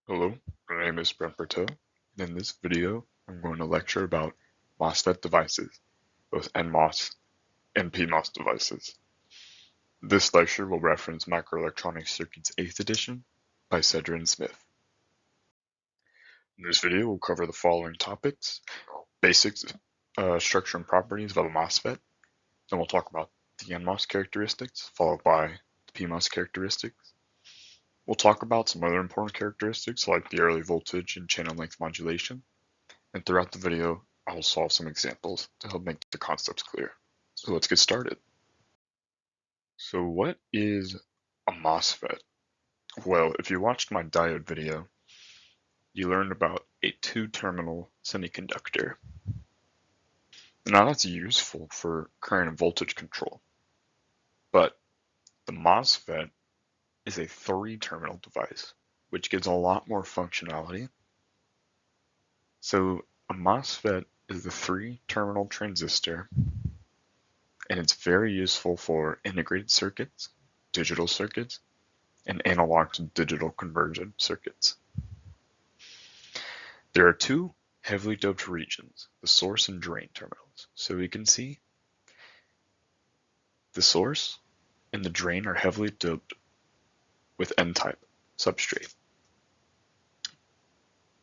Hello, my name is Brent Berteau, and in this video I'm going to lecture about MOSFET devices, both NMOS and PMOS devices. This lecture will reference Microelectronic Circuits 8th edition by Cedra and Smith. In this video we'll cover the following topics: basics, structure and properties of a MOSFET, then we'll talk about the NMOS characteristics, followed by the PMOS characteristics. We'll talk about some other important characteristics like the early voltage and channel length modulation, and throughout the video I will solve some examples to help make the concepts clear. So let's get started. So what is a MOSFET? Well, if you watched my diode video, you learned about a two-terminal semiconductor. Now that's useful for current and voltage control, but the MOSFET is a three-terminal device, which gives a lot more functionality. So a MOSFET is a three-terminal transistor, and it's very useful for integrated circuits, digital circuits, and analog to digital conversion circuits. There are two heavily doped regions, the source and drain terminals. So we can see the source and the drain are heavily doped with N-type substrate,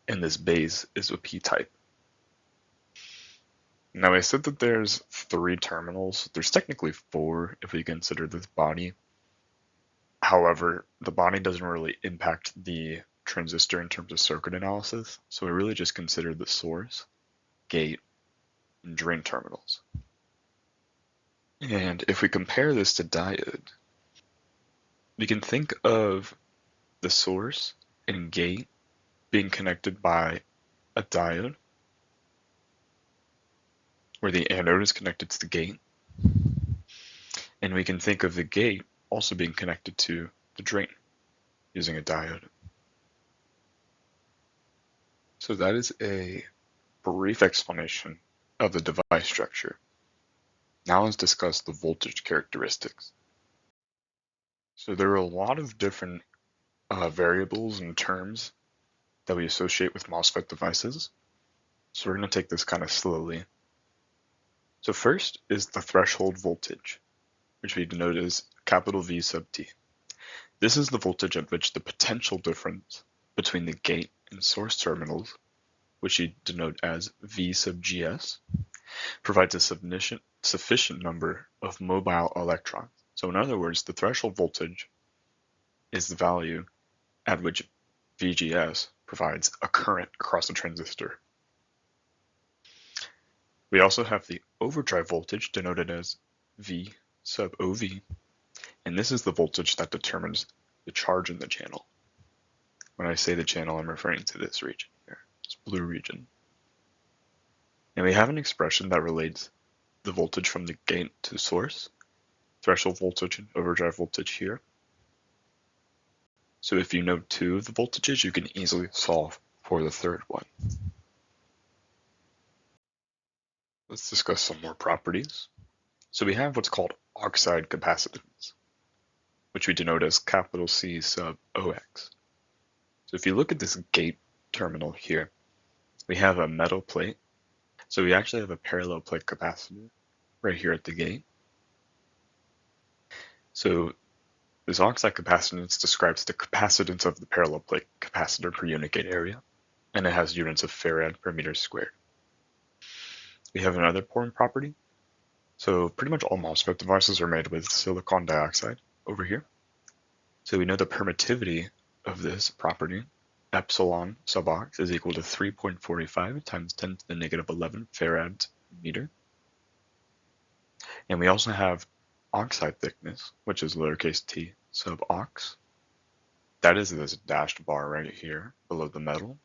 and this base is a P-type. Now I said that there's three terminals. There's technically four if we consider this body. However, the body doesn't really impact the transistor in terms of circuit analysis, so we really just consider the source, gate, and drain terminals. And if we compare this to diode, we can think of the source and gate being connected by a diode, where the anode is connected to the gate, and we can think of the gate also being connected to the drain using a diode. So that is a brief explanation of the device structure. Now let's discuss the voltage characteristics. So there are a lot of different variables and terms that we associate with MOSFET devices. So we're going to take this kind of slowly. So first is the threshold voltage, which we denote as capital V sub T. This is the voltage at which the potential difference between the gate and source terminals, which we denote as V sub GS, provides a sufficient number of mobile electrons. So in other words, the threshold voltage is the value at which VGS provides a current across the transistor. We also have the overdrive voltage denoted as V sub OV, and this is the voltage that determines the charge in the channel. When I say the channel, I'm referring to this region here, this blue region. And we have an expression that relates the voltage from the gate to source, threshold voltage and overdrive voltage here. So if you know two of the voltages, you can easily solve for the third one. Let's discuss some more properties. So we have what's called oxide capacitance, which we denote as capital C sub OX. So if you look at this gate terminal here, we have a metal plate. So we actually have a parallel plate capacitor right here at the gate. So this oxide capacitance describes the capacitance of the parallel plate capacitor per unit gate area, and it has units of farad per meter squared. We have another important property. So pretty much all MOSFET devices are made with silicon dioxide over here. So we know the permittivity of this property, epsilon sub ox, is equal to 3.45 times 10 to the negative 11 farads per meter. And we also have oxide thickness, which is lowercase t sub ox. That is this dashed bar right here below the metal.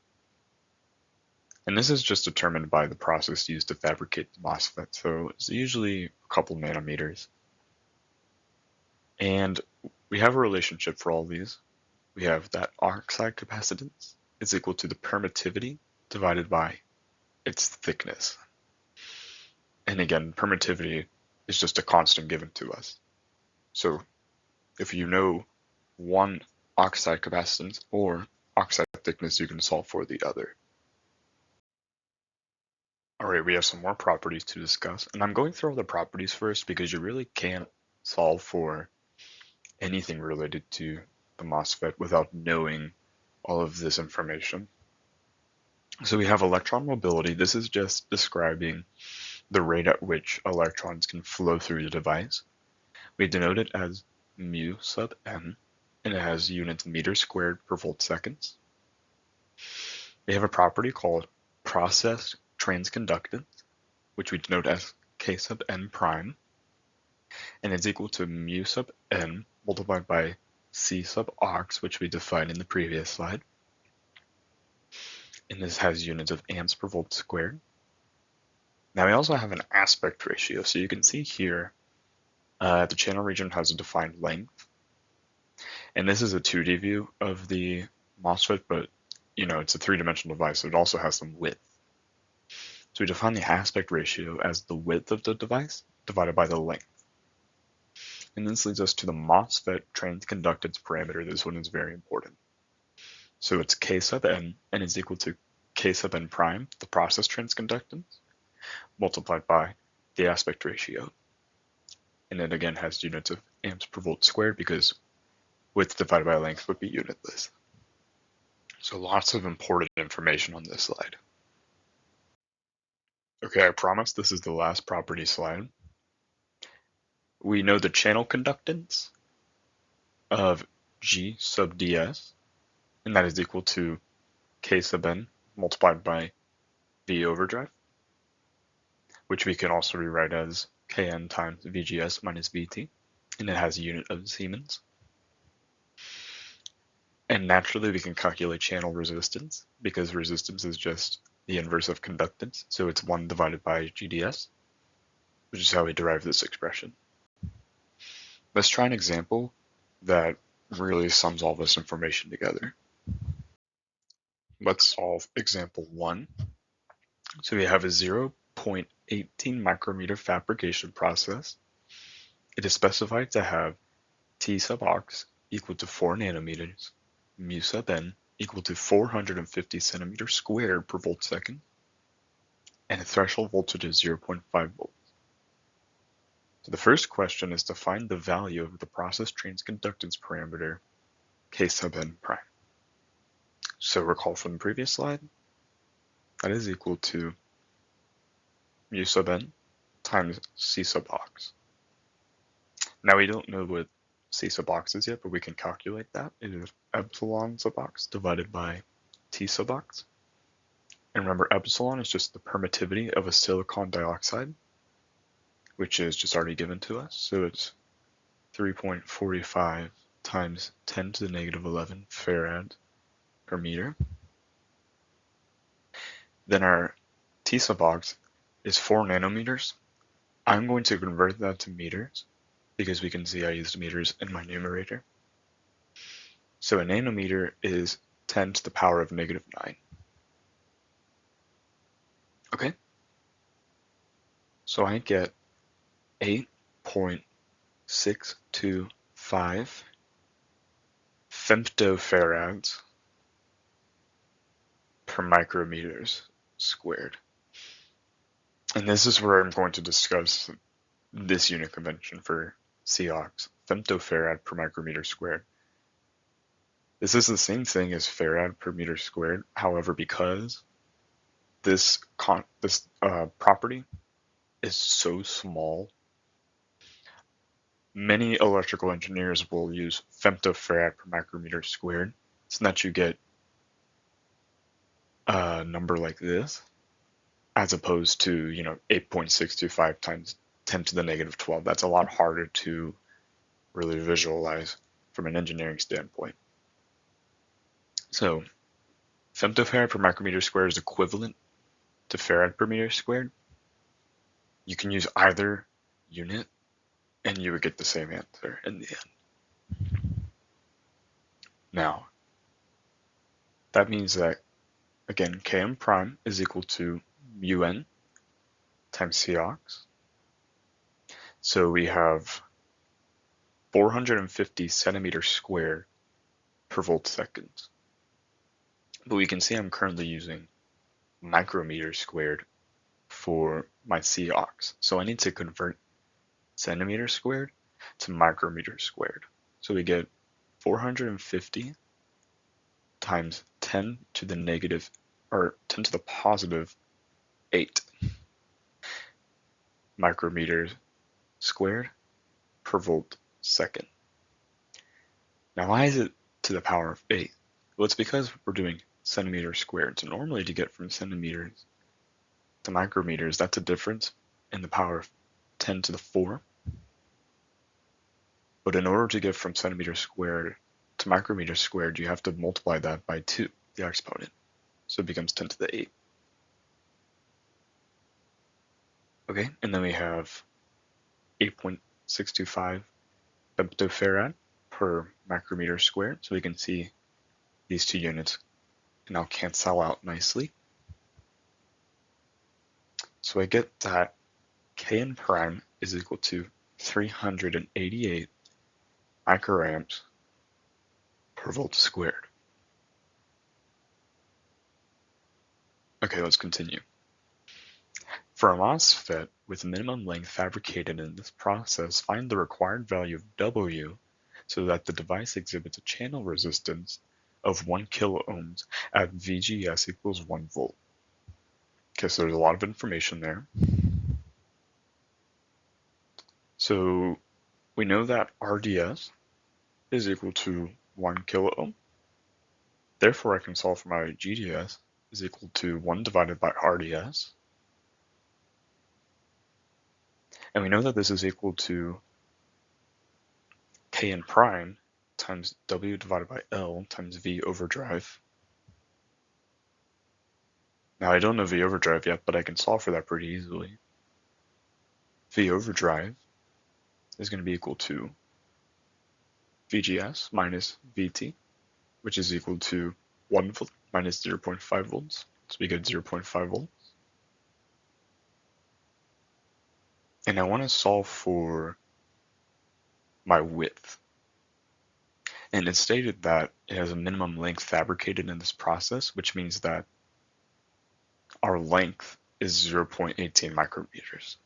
And this is just determined by the process used to fabricate the MOSFET, so it's usually a couple nanometers. And we have a relationship for all these. We have that oxide capacitance is equal to the permittivity divided by its thickness. And again, permittivity is just a constant given to us. So if you know one oxide capacitance or oxide thickness you can solve for the other. Alright, we have some more properties to discuss, and I'm going through all the properties first because you really can't solve for anything related to the MOSFET without knowing all of this information. So we have electron mobility. This is just describing the rate at which electrons can flow through the device. We denote it as mu sub n, and it has units meters squared per volt seconds. We have a property called process transconductance, which we denote as K sub n prime, and it's equal to mu sub n multiplied by C sub aux, which we defined in the previous slide. And this has units of amps per volt squared. Now we also have an aspect ratio, so you can see here the channel region has a defined length, and this is a 2D view of the MOSFET, but it's a three-dimensional device, so it also has some width. So we define the aspect ratio as the width of the device divided by the length. And this leads us to the MOSFET transconductance parameter. This one is very important. So it's K sub n, and is equal to K sub n prime, the process transconductance, multiplied by the aspect ratio. And it again has units of amps per volt squared because width divided by length would be unitless. So lots of important information on this slide. Okay, I promise this is the last property slide. We know the channel conductance of G sub ds, and that is equal to K sub n multiplied by V overdrive, which we can also rewrite as Kn times VGS minus VT, and it has a unit of Siemens. And naturally we can calculate channel resistance because resistance is just the inverse of conductance, so it's 1 divided by GDS, which is how we derive this expression. Let's try an example that really sums all this information together. Let's solve example 1. So we have a 0.18 micrometer fabrication process. It is specified to have T sub aux equal to 4 nanometers, mu sub n equal to 450 centimeters squared per volt second, and a threshold voltage of 0.5 volts. So the first question is to find the value of the process transconductance parameter K sub n prime. So recall from the previous slide, that is equal to mu sub n times C sub aux. Now we don't know what C sub aux is yet, but we can calculate that. It is epsilon sub aux divided by T sub aux. And remember, epsilon is just the permittivity of a silicon dioxide, which is just already given to us. So it's 3.45 times 10 to the negative 11 farad per meter. Then our T sub aux is 4 nanometers. I'm going to convert that to meters because we can see I used meters in my numerator. So a nanometer is 10 to the power of negative 9. Okay, so I get 8.625 femtofarads per micrometers squared. And this is where I'm going to discuss this unit convention for COX, femtofarad per micrometer squared. This is the same thing as farad per meter squared. However, because this property is so small, many electrical engineers will use femtofarad per micrometer squared so that you get a number like this, as opposed to 8.625 times 10 to the negative 12. That's a lot harder to really visualize from an engineering standpoint. So femtofarad per micrometer squared is equivalent to farad per meter squared. You can use either unit and you would get the same answer in the end. Now, that means that, again, Km prime is equal to mu n times Cox. So we have 450 centimeters squared per volt second. But we can see I'm currently using micrometers squared for my Cox. So I need to convert centimeters squared to micrometers squared. So we get 450 times 10 to the negative, or 10 to the positive 8 micrometers squared per volt second. Now why is it to the power of 8? Well, it's because we're doing centimeters squared. So normally to get from centimeters to micrometers, that's a difference in the power of 10 to the 4. But in order to get from centimeters squared to micrometers squared, you have to multiply that by 2, the exponent. So it becomes 10 to the 8. Okay, and then we have 8.625 femtofarad per micrometer squared. So we can see these two units now cancel out nicely. So I get that Kn prime is equal to 388 microamps per volt squared. Okay, let's continue. For a MOSFET with minimum length fabricated in this process, find the required value of W so that the device exhibits a channel resistance of 1 kilo ohms at VGS equals 1 volt. Okay, so there's a lot of information there. So we know that RDS is equal to 1 kilo ohm. Therefore, I can solve for my GDS is equal to 1 divided by RDS. And we know that this is equal to Kn prime times W divided by L times V overdrive. Now I don't know V overdrive yet, but I can solve for that pretty easily. V overdrive is going to be equal to VGS minus VT, which is equal to 1 volt minus 0.5 volts. So we get 0.5 volts. And I want to solve for my width. And it's stated that it has a minimum length fabricated in this process, which means that our length is 0.18 micrometers.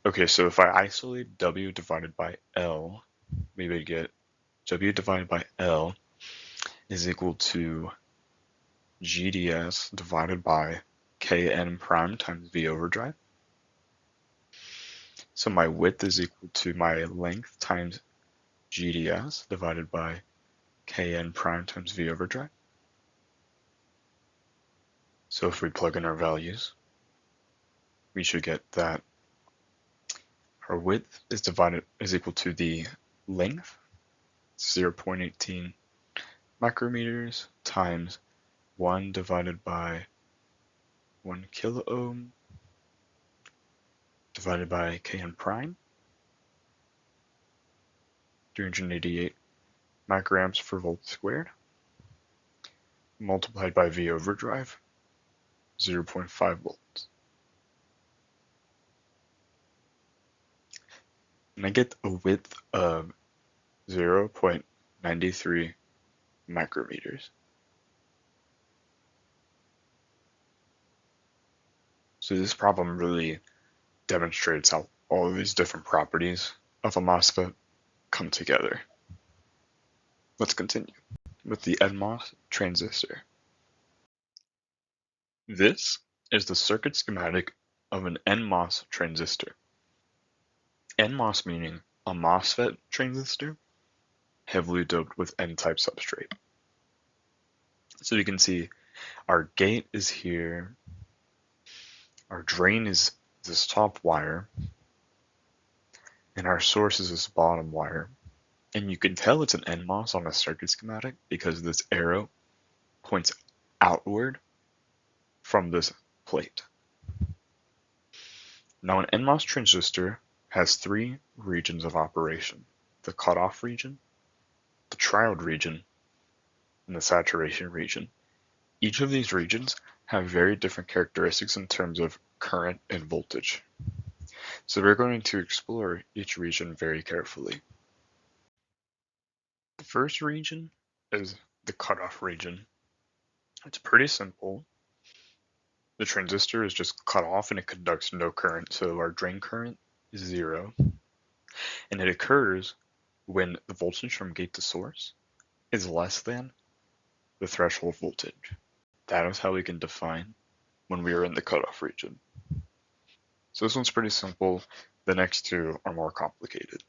Okay, so if I isolate W divided by L, we would get W divided by L is equal to GDS divided by Kn prime times V overdrive. So my width is equal to my length times GDS divided by Kn prime times V overdrive. So if we plug in our values, we should get that our width is equal to the length, 0.18 micrometers, times 1 divided by 1 kilo ohm divided by Kn prime, 388 microamps per volt squared, multiplied by V overdrive, 0.5 volts. And I get a width of 0.93 micrometers. So this problem really demonstrates how all of these different properties of a MOSFET come together. Let's continue with the NMOS transistor. This is the circuit schematic of an NMOS transistor. NMOS meaning a MOSFET transistor heavily doped with N-type substrate. So you can see our gate is here, our drain is this top wire, and our source is this bottom wire. And you can tell it's an NMOS on a circuit schematic because this arrow points outward from this plate. Now an NMOS transistor has 3 regions of operation: the cutoff region, the triode region, and the saturation region. Each of these regions have very different characteristics in terms of current and voltage. So we're going to explore each region very carefully. The first region is the cutoff region. It's pretty simple. The transistor is just cut off and it conducts no current, so our drain current is 0. And it occurs when the voltage from gate to source is less than the threshold voltage. That is how we can define when we are in the cutoff region. So this one's pretty simple. The next two are more complicated.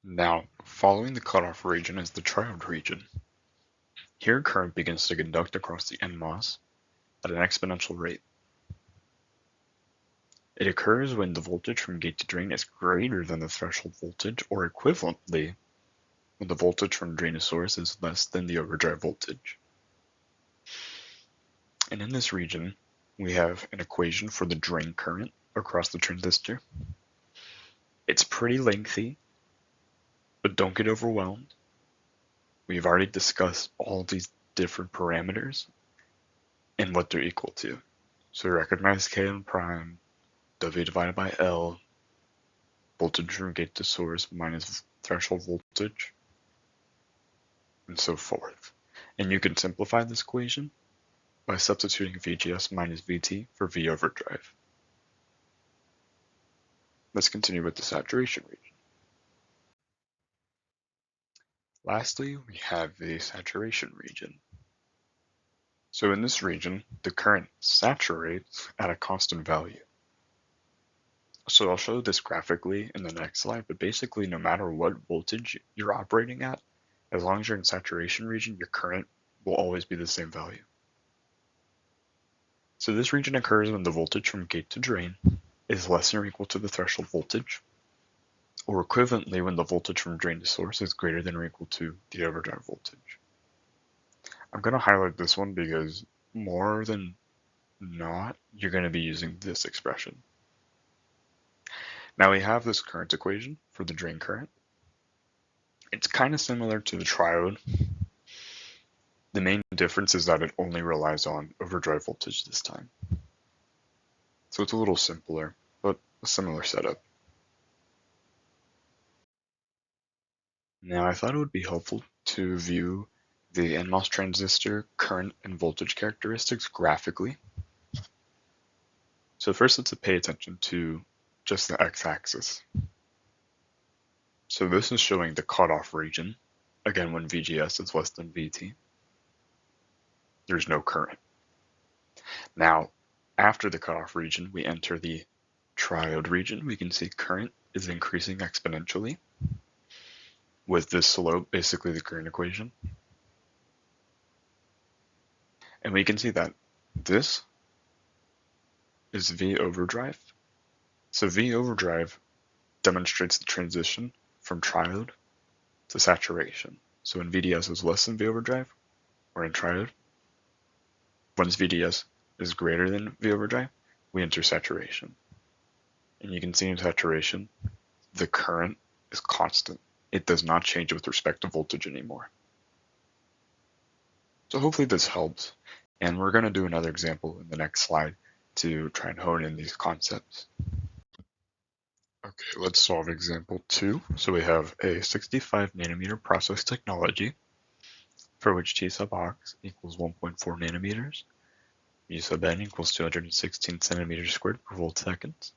Now, following the cutoff region is the triode region. Here current begins to conduct across the NMOS at an exponential rate. It occurs when the voltage from gate to drain is greater than the threshold voltage, or equivalently, when the voltage from drain to source is less than the overdrive voltage. And in this region, we have an equation for the drain current across the transistor. It's pretty lengthy, but don't get overwhelmed. We've already discussed all these different parameters and what they're equal to. So recognize Kn prime, W divided by L, voltage from gate to source minus threshold voltage, and so forth. And you can simplify this equation by substituting VGS minus VT for V overdrive. Let's continue with the saturation region. Lastly, we have the saturation region. So in this region, the current saturates at a constant value. So I'll show this graphically in the next slide, but basically no matter what voltage you're operating at, as long as you're in saturation region, your current will always be the same value. So this region occurs when the voltage from gate to drain is less than or equal to the threshold voltage, or equivalently when the voltage from drain to source is greater than or equal to the overdrive voltage. I'm going to highlight this one because more than not, you're going to be using this expression. Now we have this current equation for the drain current. It's kind of similar to the triode. The main difference is that it only relies on overdrive voltage this time. So it's a little simpler, but a similar setup. Now I thought it would be helpful to view the NMOS transistor current and voltage characteristics graphically. So first let's pay attention to just the x-axis. So this is showing the cutoff region, again when VGS is less than VT. There's no current. Now, after the cutoff region, we enter the triode region. We can see current is increasing exponentially with this slope, basically the current equation. And we can see that this is V overdrive. So V overdrive demonstrates the transition from triode to saturation. So when VDS is less than V overdrive, we're in triode. Once VDS is greater than V overdrive, we enter saturation. And you can see in saturation, the current is constant. It does not change with respect to voltage anymore. So hopefully this helps. And we're going to do another example in the next slide to try and hone in these concepts. Okay, let's solve example 2. So we have a 65 nanometer process technology for which T sub ox equals 1.4 nanometers, U sub n equals 216 centimeters squared per volt seconds,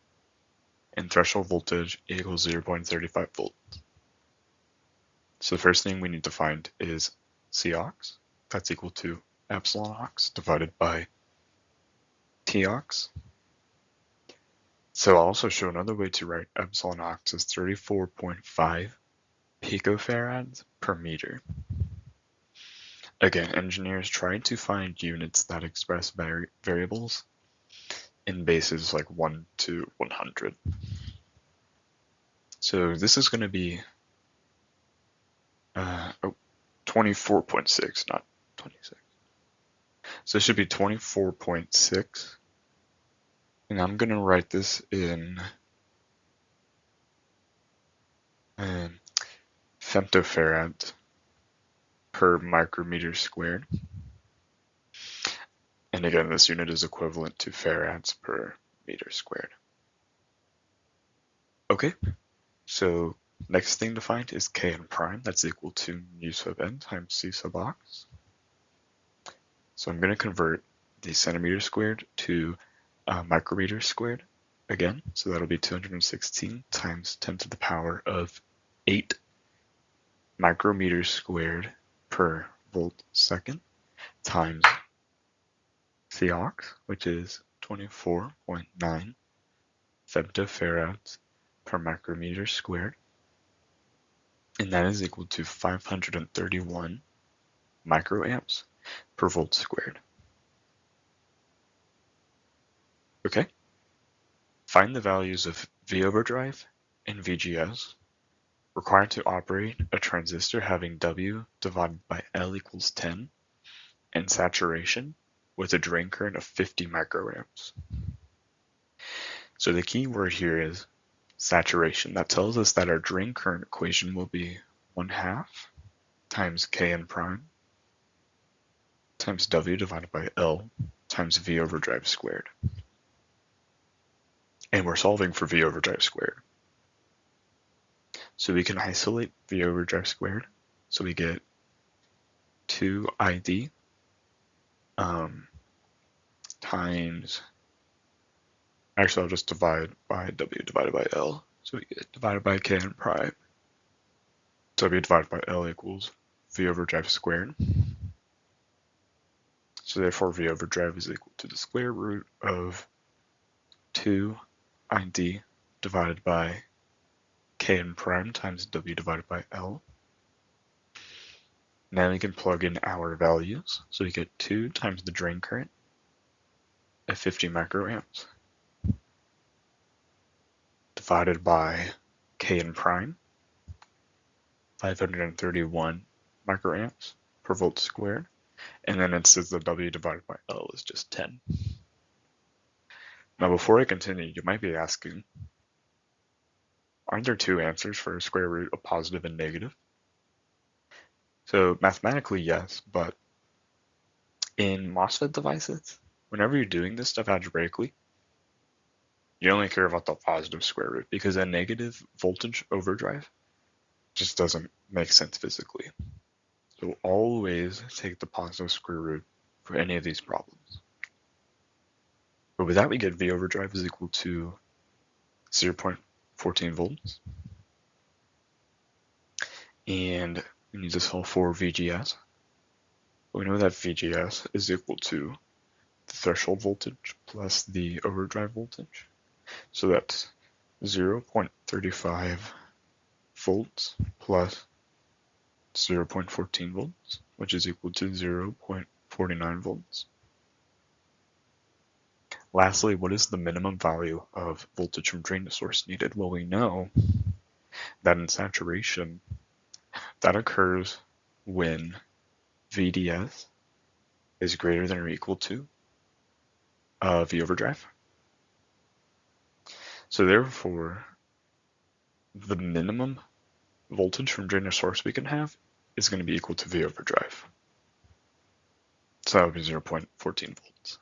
and threshold voltage equals 0.35 volts. So the first thing we need to find is C ox. That's equal to epsilon ox divided by T ox. So I'll also show another way to write epsilon ox as 34.5 picofarads per meter. Again, engineers try to find units that express variables in bases like 1 to 100. So this is going to be 24.6, not 26. So it should be 24.6. And I'm going to write this in femtofarads per micrometer squared. And again, this unit is equivalent to farads per meter squared. Okay, so Next thing to find is Kn prime. That's equal to mu sub n times c sub ox. So I'm going to convert the centimeter squared to micrometer squared again. So that'll be 216 times 10 to the power of 8 micrometers squared per volt second times Cox, which is 24.9 femtofarads per micrometer squared. And that is equal to 531 microamps per volt squared. Okay. Find the values of V overdrive and VGS required to operate a transistor having W divided by L equals 10 and saturation with a drain current of 50 microamps. So the key word here is saturation. That tells us that our drain current equation will be 1/2 times Kn prime times W divided by L times V overdrive squared. And we're solving for V overdrive squared. So we can isolate V overdrive squared. So we get 2ID times, actually I'll just divide by W divided by L. So we get divided by Kn prime. W divided by L equals V overdrive squared. So therefore V overdrive is equal to the square root of 2ID divided by Kn prime times W divided by L. Now we can plug in our values. So we get 2 times the drain current at 50 microamps divided by Kn prime, 531 microamps per volt squared. And then it says the W divided by L is just 10. Now before I continue, you might be asking, aren't there two answers for a square root of positive and negative? So mathematically, yes, but in MOSFET devices, whenever you're doing this stuff algebraically, you only care about the positive square root because a negative voltage overdrive just doesn't make sense physically. So always take the positive square root for any of these problems. But with that, we get V overdrive is equal to 0.14 volts. And we need to solve for VGS. We know that VGS is equal to the threshold voltage plus the overdrive voltage. So that's 0.35 volts plus 0.14 volts, which is equal to 0.49 volts. Lastly, what is the minimum value of voltage from drain to source needed? Well, we know that in saturation, that occurs when VDS is greater than or equal to V overdrive. So therefore, the minimum voltage from drain to source we can have is going to be equal to V overdrive. So that would be 0.14 volts.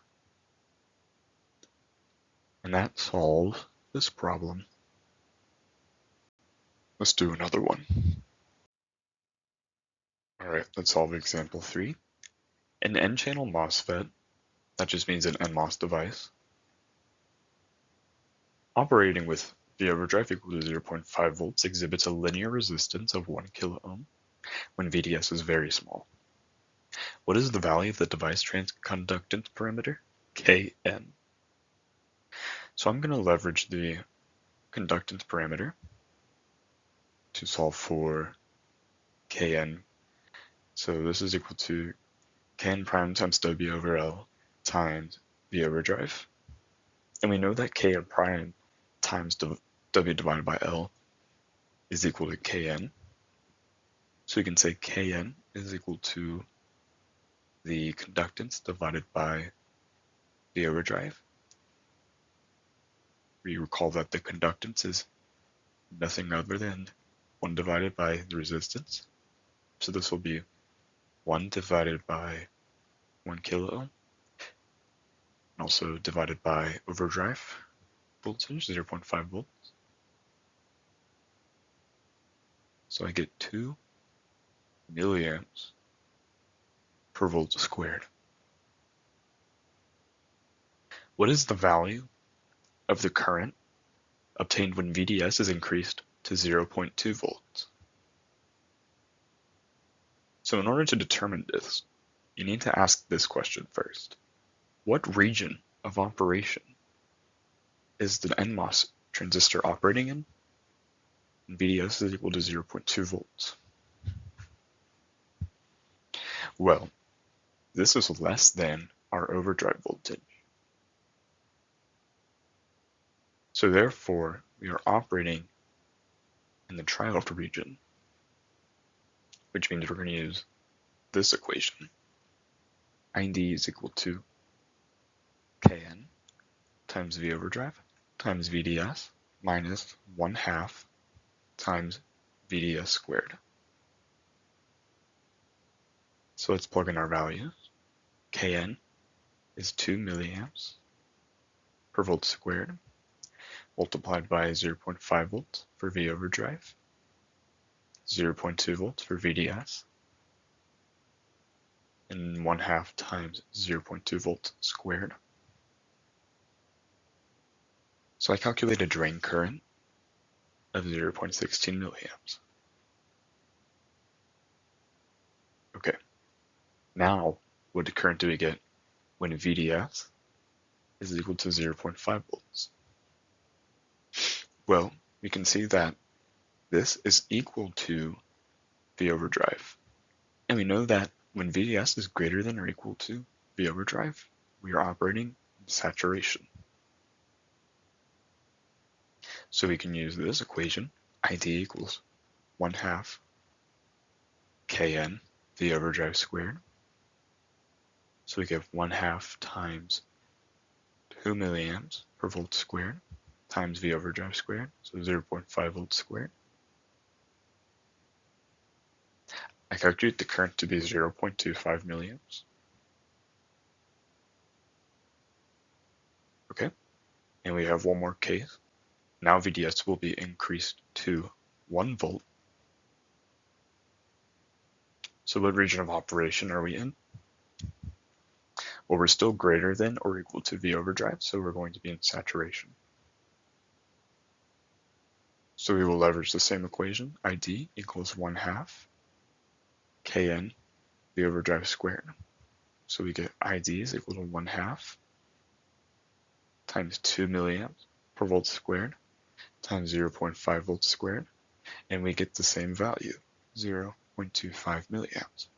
And that solves this problem. Let's do another one. Alright, let's solve example 3. An N-channel MOSFET, that just means an NMOS device, operating with V overdrive equal to 0.5 volts exhibits a linear resistance of 1 kilo ohm when VDS is very small. What is the value of the device conductance parameter? Kn. So I'm going to leverage the conductance parameter to solve for Kn. So this is equal to Kn prime times W over L times V overdrive. And we know that Kn prime times W divided by L is equal to Kn. So we can say Kn is equal to the conductance divided by the overdrive. We recall that the conductance is nothing other than 1 divided by the resistance. So this will be 1 divided by 1 kilo ohm, and also divided by overdrive voltage, 0.5 volts. So I get 2 milliamps per volt squared. What is the value of the current obtained when VDS is increased to 0.2 volts? So in order to determine this, you need to ask this question first. What region of operation is the NMOS transistor operating in? And VDS is equal to 0.2 volts. Well, this is less than our overdrive voltage. So therefore, we are operating in the triode region, which means we're going to use this equation. ID is equal to Kn times V overdrive times VDS minus 1/2 times VDS squared. So let's plug in our values. Kn is 2 milliamps per volt squared, multiplied by 0.5 volts for V overdrive, 0.2 volts for VDS, and 1/2 times 0.2 volts squared. So I calculate a drain current of 0.16 milliamps. Okay, now what current do we get when VDS is equal to 0.5 volts? Well, we can see that this is equal to V overdrive. And we know that when VDS is greater than or equal to V overdrive, we are operating in saturation. So we can use this equation, ID equals 1/2 Kn V overdrive squared. So we get 1/2 times 2 milliamps per volt squared times V overdrive squared, so 0.5 volts squared. I calculate the current to be 0.25 milliamps. Okay, and we have one more case. Now VDS will be increased to 1 volt. So what region of operation are we in? Well, we're still greater than or equal to V overdrive, so we're going to be in saturation. So we will leverage the same equation, ID equals 1/2 Kn V overdrive squared. So we get ID is equal to 1/2 times 2 milliamps per volt squared times 0.5 volts squared, and we get the same value, 0.25 milliamps.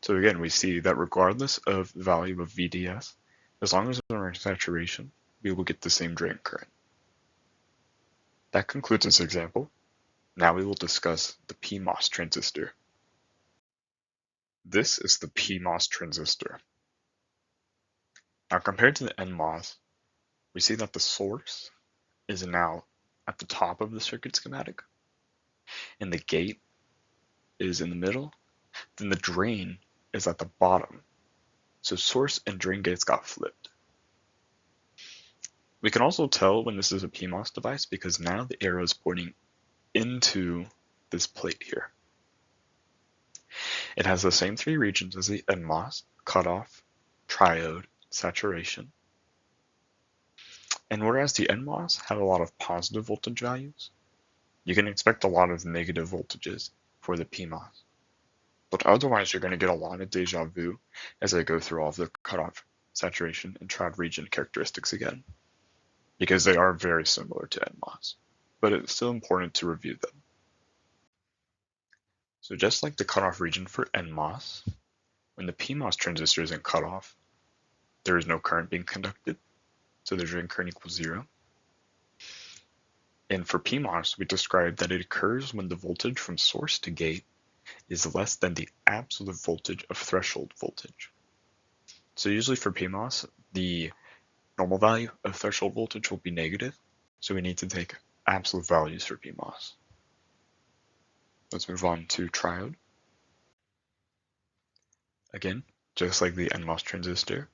So again, we see that regardless of the value of VDS, as long as we're in saturation, we will get the same drain current. That concludes this example. Now we will discuss the PMOS transistor. This is the PMOS transistor. Now compared to the NMOS, we see that the source is now at the top of the circuit schematic, and the gate is in the middle, then the drain is at the bottom. So source and drain gates got flipped. We can also tell when this is a PMOS device because now the arrow is pointing into this plate here. It has the same 3 regions as the NMOS: cutoff, triode, saturation. And whereas the NMOS had a lot of positive voltage values, you can expect a lot of negative voltages for the PMOS. But otherwise, you're going to get a lot of deja vu as I go through all of the cutoff, saturation, and triode region characteristics again, because they are very similar to NMOS, but it's still important to review them. So just like the cutoff region for NMOS, when the PMOS transistor is in cutoff, there is no current being conducted, so the drain current equals 0. And for PMOS, we described that it occurs when the voltage from source to gate is less than the absolute voltage of threshold voltage. So usually for PMOS, the normal value of threshold voltage will be negative, so we need to take absolute values for PMOS. Let's move on to triode. Again, just like the NMOS transistor,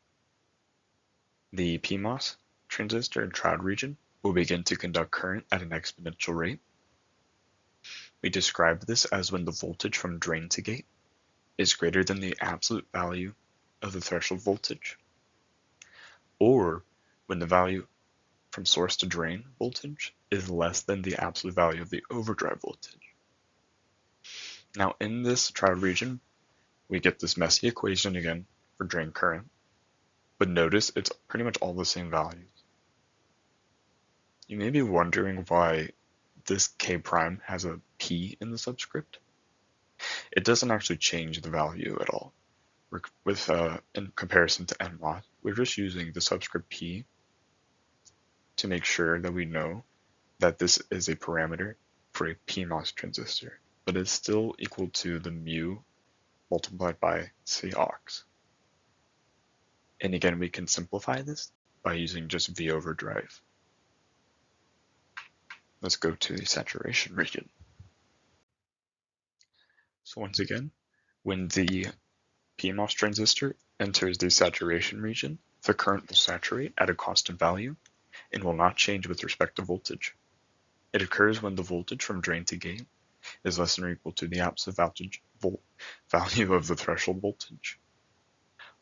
the PMOS transistor in triode region will begin to conduct current at an exponential rate. We describe this as when the voltage from drain to gate is greater than the absolute value of the threshold voltage, or when the value from source to drain voltage is less than the absolute value of the overdrive voltage. Now in this triode region, we get this messy equation again for drain current, but notice it's pretty much all the same values. You may be wondering why this K prime has a P in the subscript. It doesn't actually change the value at all. In comparison to NMOS, we're just using the subscript P to make sure that we know that this is a parameter for a PMOS transistor, but it's still equal to the mu multiplied by C aux. And again, we can simplify this by using just V over drive. Let's go to the saturation region. So once again, when the PMOS transistor enters the saturation region, the current will saturate at a constant value and will not change with respect to voltage. It occurs when the voltage from drain to gate is less than or equal to the absolute value of the threshold voltage,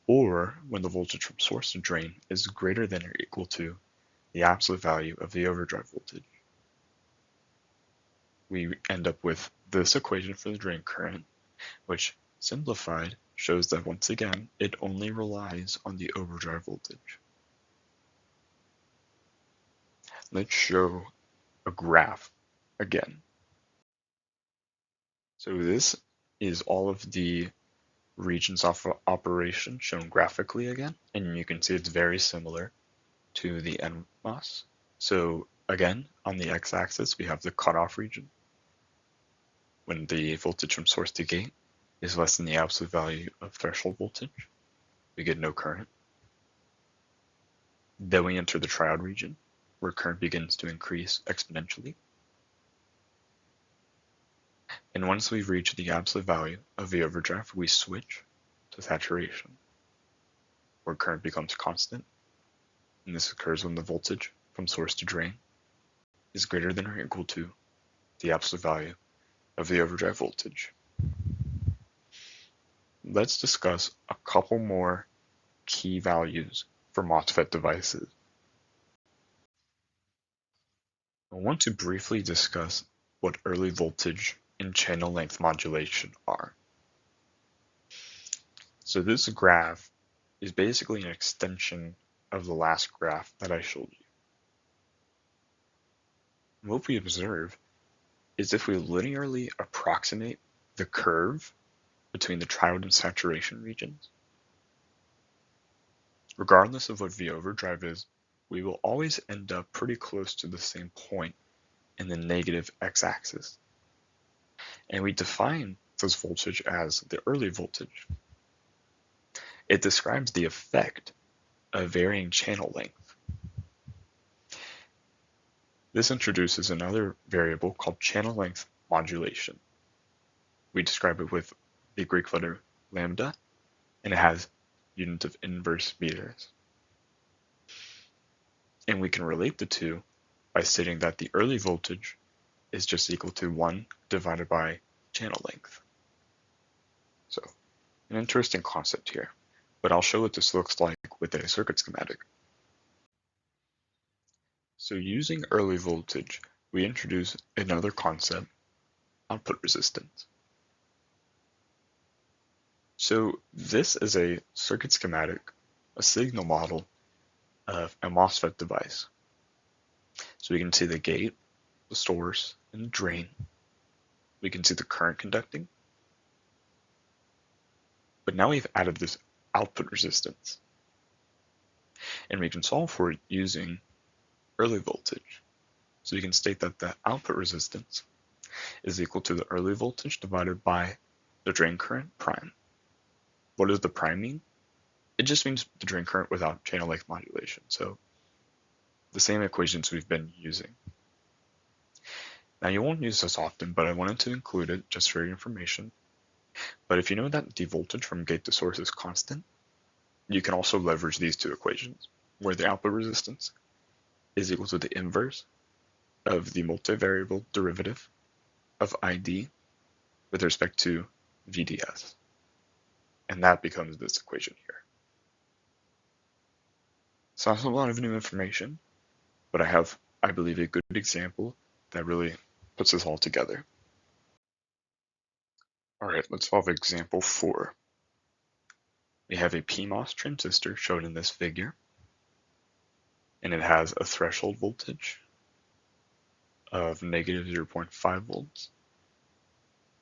or when the voltage from source to drain is greater than or equal to the absolute value of the overdrive voltage. We end up with this equation for the drain current, which simplified shows that once again it only relies on the overdrive voltage. Let's show a graph again. So this is all of the regions of operation shown graphically again, and you can see it's very similar to the NMOS. So again, on the x-axis we have the cutoff region, when the voltage from source to gate is less than the absolute value of threshold voltage, we get no current. Then we enter the triode region, where current begins to increase exponentially. And once we've reached the absolute value of the overdrive, we switch to saturation, where current becomes constant. And this occurs when the voltage from source to drain is greater than or equal to the absolute value of the overdrive voltage. Let's discuss a couple more key values for MOSFET devices. I want to briefly discuss what early voltage and channel length modulation are. So this graph is basically an extension of the last graph that I showed you. What we observe is if we linearly approximate the curve between the triode and saturation regions, regardless of what V overdrive is, we will always end up pretty close to the same point in the negative x-axis. And we define this voltage as the early voltage. It describes the effect of varying channel length. This introduces another variable called channel length modulation. We describe it with the Greek letter lambda, and it has units of inverse meters. And we can relate the two by stating that the early voltage is just equal to 1 divided by channel length. So, an interesting concept here, but I'll show what this looks like with a circuit schematic. So using early voltage, we introduce another concept, output resistance. So this is a circuit schematic, a signal model of a MOSFET device. So we can see the gate, the source, and the drain. We can see the current conducting. But now we've added this output resistance. And we can solve for it using early voltage. So we can state that the output resistance is equal to the early voltage divided by the drain current prime. What does the prime mean? It just means the drain current without channel length modulation. So the same equations we've been using. Now you won't use this often, but I wanted to include it just for your information. But if you know that the voltage from gate to source is constant, you can also leverage these two equations, where the output resistance is equal to the inverse of the multivariable derivative of ID with respect to VDS. And that becomes this equation here. So that's a lot of new information, but I have, I believe, a good example that really puts this all together. All right, let's solve example 4. We have a PMOS transistor shown in this figure, and it has a threshold voltage of negative 0.5 volts.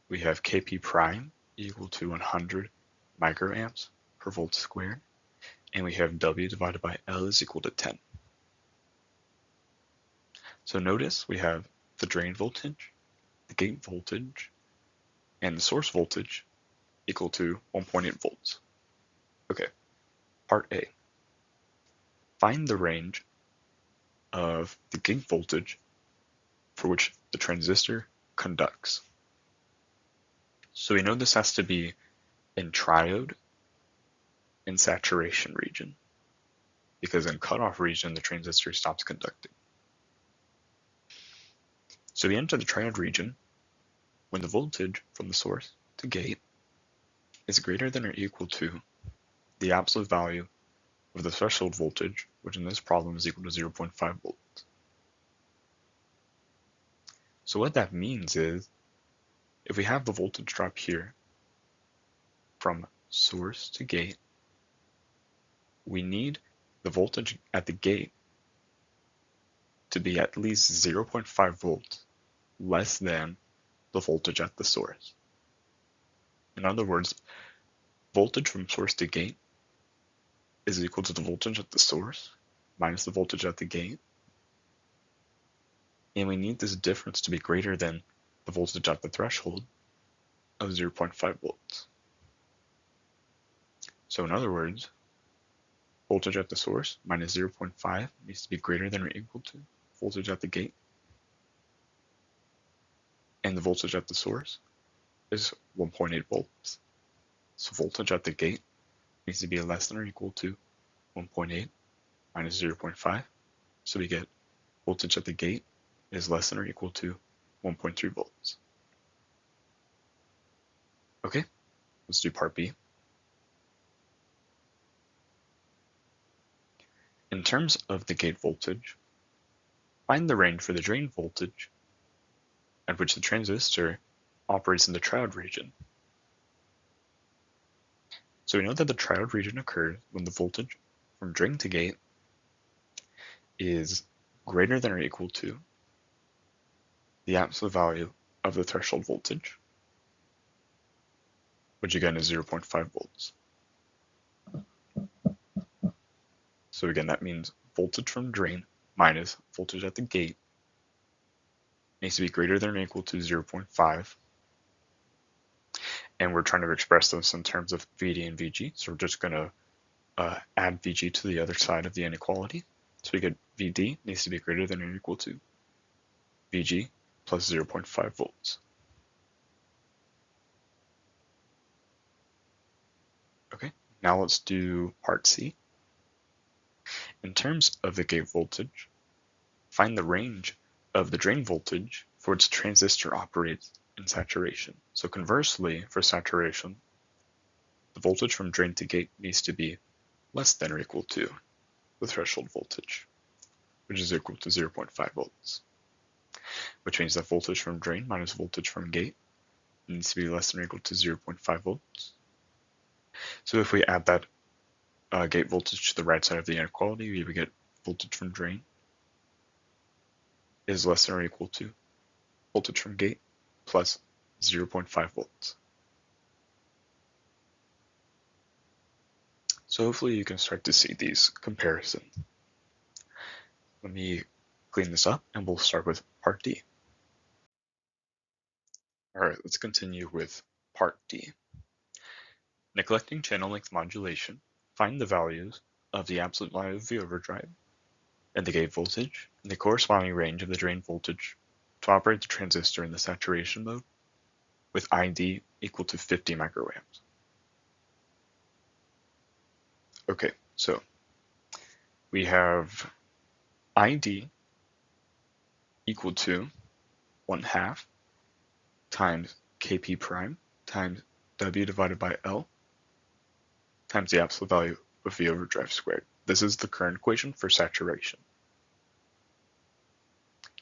We have Kp prime equal to 100 microamps per volt squared, and we have W divided by L is equal to 10. So notice we have the drain voltage, the gate voltage, and the source voltage equal to 1.8 volts. Okay, part A. Find the range of the gate voltage for which the transistor conducts. So we know this has to be in triode and saturation region, because in cutoff region the transistor stops conducting. So we enter the triode region when the voltage from the source to gate is greater than or equal to the absolute value of the threshold voltage, which in this problem is equal to 0.5 volts. So what that means is, if we have the voltage drop here from source to gate, we need the voltage at the gate to be at least 0.5 volts less than the voltage at the source. In other words, voltage from source to gate is equal to the voltage at the source minus the voltage at the gate, and we need this difference to be greater than the voltage at the threshold of 0.5 volts. So in other words, voltage at the source minus 0.5 needs to be greater than or equal to voltage at the gate, and the voltage at the source is 1.8 volts. So voltage at the gate needs to be less than or equal to 1.8 minus 0.5. So we get voltage at the gate is less than or equal to 1.3 volts. Okay, let's do part B. In terms of the gate voltage, find the range for the drain voltage at which the transistor operates in the triode region. So we know that the triode region occurs when the voltage from drain to gate is greater than or equal to the absolute value of the threshold voltage, which again is 0.5 volts. So again, that means voltage from drain minus voltage at the gate needs to be greater than or equal to 0.5. And we're trying to express this in terms of VD and VG. So we're just going to add VG to the other side of the inequality. So we get VD needs to be greater than or equal to VG plus 0.5 volts. Okay, now let's do part C. In terms of the gate voltage, find the range of the drain voltage for which the transistor operates in saturation. So conversely, for saturation, the voltage from drain to gate needs to be less than or equal to the threshold voltage, which is equal to 0.5 volts, which means that voltage from drain minus voltage from gate needs to be less than or equal to 0.5 volts. So if we add that gate voltage to the right side of the inequality, we would get voltage from drain is less than or equal to voltage from gate plus 0.5 volts. So hopefully you can start to see these comparisons. Let me clean this up and we'll start with part D. All right, let's continue with part D. Neglecting channel length modulation, find the values of the absolute value of the overdrive and the gate voltage and the corresponding range of the drain voltage to operate the transistor in the saturation mode with ID equal to 50 microamps. Okay, so we have ID equal to 1/2 times Kp prime times W divided by L times the absolute value of V overdrive squared. This is the current equation for saturation.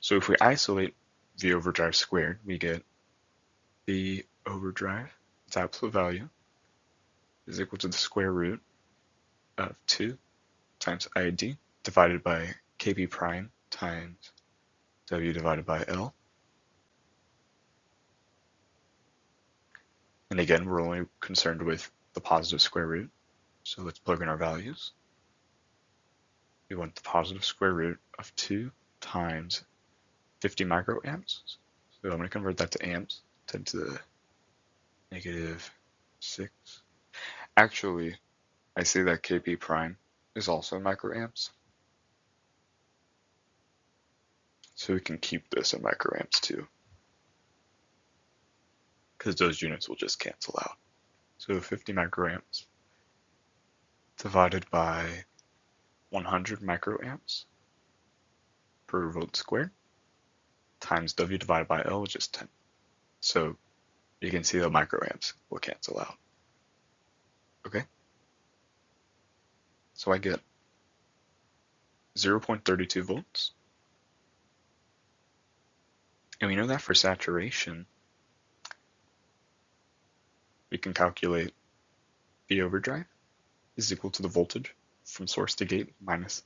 So if we isolate V overdrive squared, we get V overdrive, its absolute value, is equal to the square root of 2 times ID divided by Kp prime times W divided by L. And again, we're only concerned with the positive square root. So let's plug in our values. We want the positive square root of 2 times 50 microamps. So I'm going to convert that to amps, 10 to the negative 6. Actually, I see that Kp prime is also microamps. So we can keep this in microamps too, because those units will just cancel out. So 50 microamps divided by 100 microamps per volt squared times W divided by L, which is 10. So you can see the microamps will cancel out. Okay? So I get 0.32 volts. And we know that for saturation, we can calculate V overdrive is equal to the voltage from source to gate minus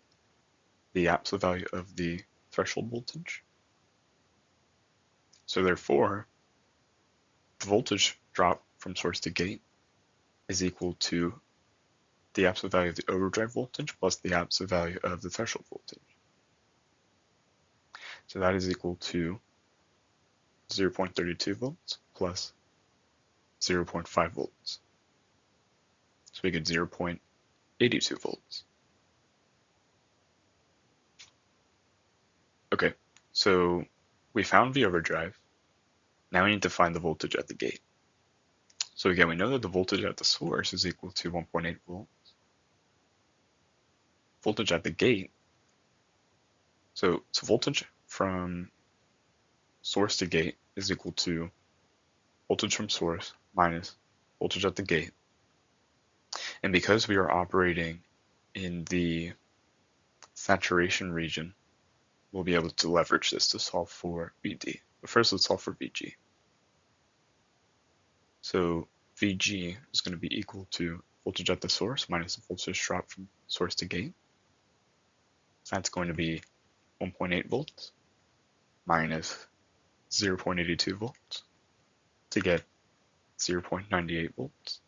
the absolute value of the threshold voltage. So therefore, the voltage drop from source to gate is equal to the absolute value of the overdrive voltage plus the absolute value of the threshold voltage. So that is equal to 0.32 volts plus 0.5 volts. So we get 0.82 volts. Okay, so we found V overdrive. Now we need to find the voltage at the gate. So again, we know that the voltage at the source is equal to 1.8 volts. Voltage at the gate, so voltage from source to gate is equal to voltage from source minus voltage at the gate. And because we are operating in the saturation region, we'll be able to leverage this to solve for VD. But first, let's solve for VG. So VG is going to be equal to voltage at the source minus the voltage drop from source to gate. That's going to be 1.8 volts minus 0.82 volts to get 0.98 volts.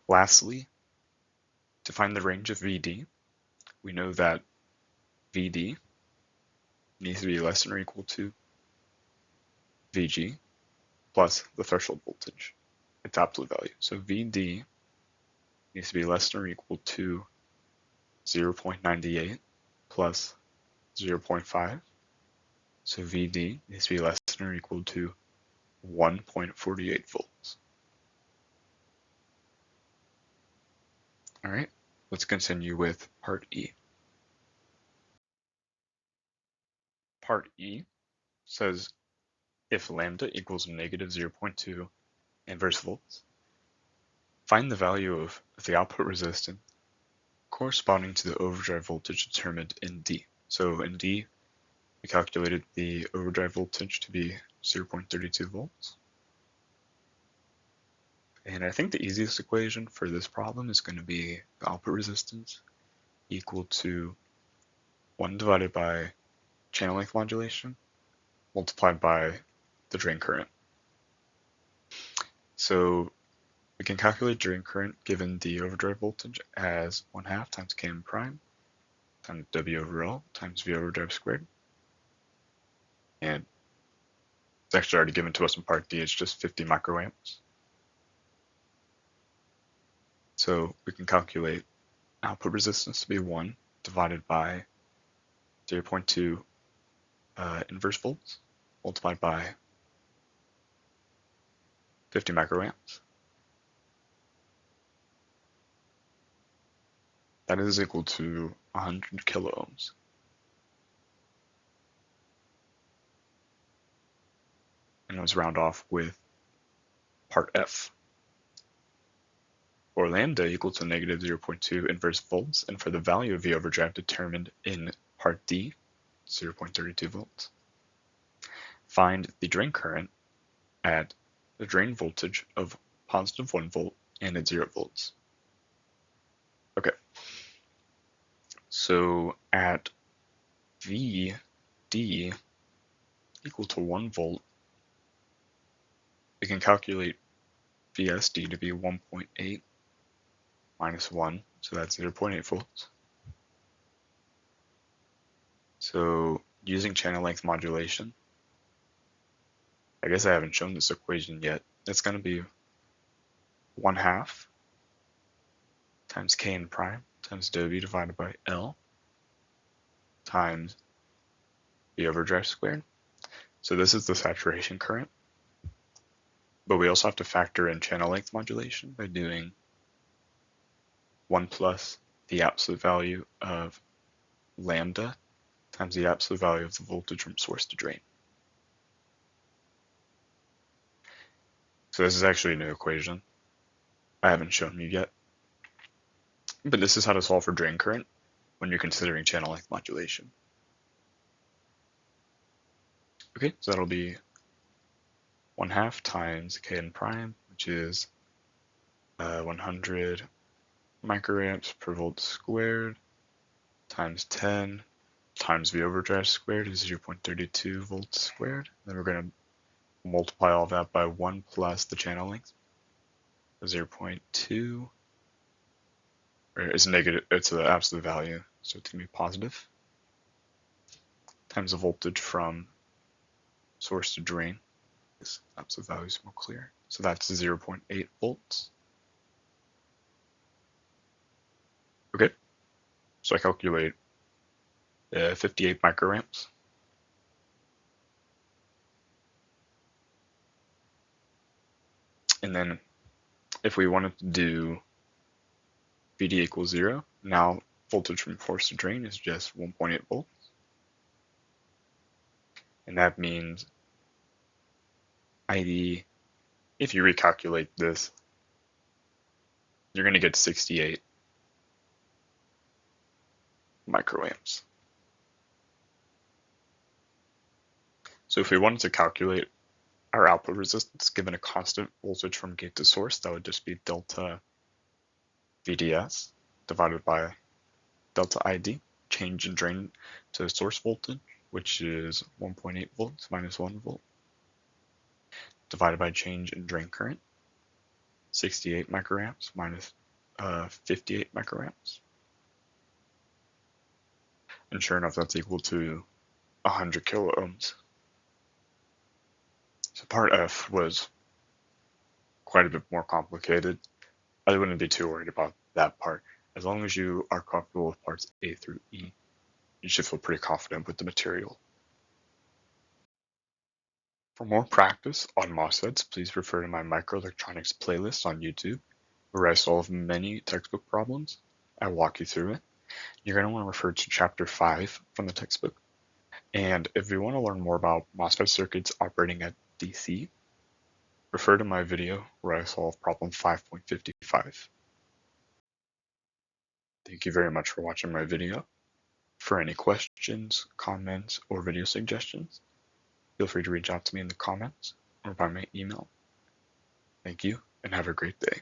Lastly, to find the range of VD, we know that VD needs to be less than or equal to VG plus the threshold voltage, its absolute value. So VD needs to be less than or equal to 0.98 plus 0.5. So VD needs to be less than or equal to 1.48 volts. All right, let's continue with part E. Part E says if lambda equals negative 0.2 inverse volts, find the value of the output resistance corresponding to the overdrive voltage determined in D. So in D, we calculated the overdrive voltage to be 0.32 volts. And I think the easiest equation for this problem is going to be the output resistance equal to 1 divided by channel length modulation multiplied by the drain current. So we can calculate drain current given the overdrive voltage as 1/2 times Km prime times W over L times V overdrive squared. And it's actually already given to us in part D, it's just 50 microamps. So we can calculate output resistance to be 1 divided by 0.2 inverse volts multiplied by 50 microamps. That is equal to 100 kilo ohms. And let's round off with part F. For lambda equal to negative 0.2 inverse volts, and for the value of the overdrive determined in part D, 0.32 volts, find the drain current at the drain voltage of positive 1 volt and at 0 volts. Okay, so at VD equal to 1 volt, we can calculate VSD to be 1.8 minus 1, so that's 0.8 volts. So using channel length modulation, I guess I haven't shown this equation yet. It's going to be 1/2 times Kn prime times W divided by L times the overdrive squared. So this is the saturation current, but we also have to factor in channel length modulation by doing 1 plus the absolute value of lambda times the absolute value of the voltage from source to drain. So this is actually a new equation. I haven't shown you yet, but this is how to solve for drain current when you're considering channel length modulation. Okay, so that'll be 1/2 times Kn prime, which is 100 microamps per volt squared, times 10 times the overdrive squared is 0.32 volts squared. Then we're going to multiply all that by 1 plus the channel length, 0.2, or it's negative, it's the absolute value, so it's going to be positive, times the voltage from source to drain. This absolute value is more clear. So that's 0.8 volts. Okay, so I calculate 58 microamps. And then if we wanted to do VD equals 0, now voltage from source to drain is just 1.8 volts. And that means ID, if you recalculate this, you're going to get 68 microamps. So if we wanted to calculate our output resistance given a constant voltage from gate to source, that would just be delta VDS divided by delta ID, change in drain to source voltage, which is 1.8 volts minus 1 volt, divided by change in drain current, 68 microamps minus 58 microamps. And sure enough, that's equal to 100 kilo ohms. So part F was quite a bit more complicated. I wouldn't be too worried about that part. As long as you are comfortable with parts A through E, you should feel pretty confident with the material. For more practice on MOSFETs, please refer to my microelectronics playlist on YouTube, where I solve many textbook problems. I walk you through it. You're going to want to refer to chapter 5 from the textbook. And if you want to learn more about MOSFET circuits operating at DC, refer to my video where I solve problem 5.55. Thank you very much for watching my video. For any questions, comments, or video suggestions, feel free to reach out to me in the comments or by my email. Thank you and have a great day.